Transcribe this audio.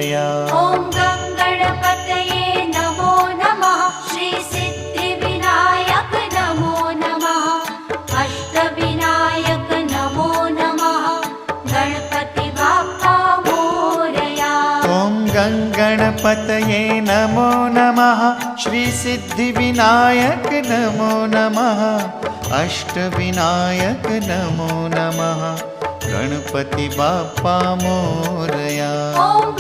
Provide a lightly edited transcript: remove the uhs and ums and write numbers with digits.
मोरया। ॐ गं गणपतये नमो नमः। श्री सिद्धिविनायक नमो नमः। अष्टविनायक नमो नमः। गणपति बाप्पा मोरया। ॐ गं गणपतये नमो नमः। श्री सिद्धिविनायक नमो नमः। अष्टविनायक नमो नमः। गणपति बाप्पा मोरया। ॐ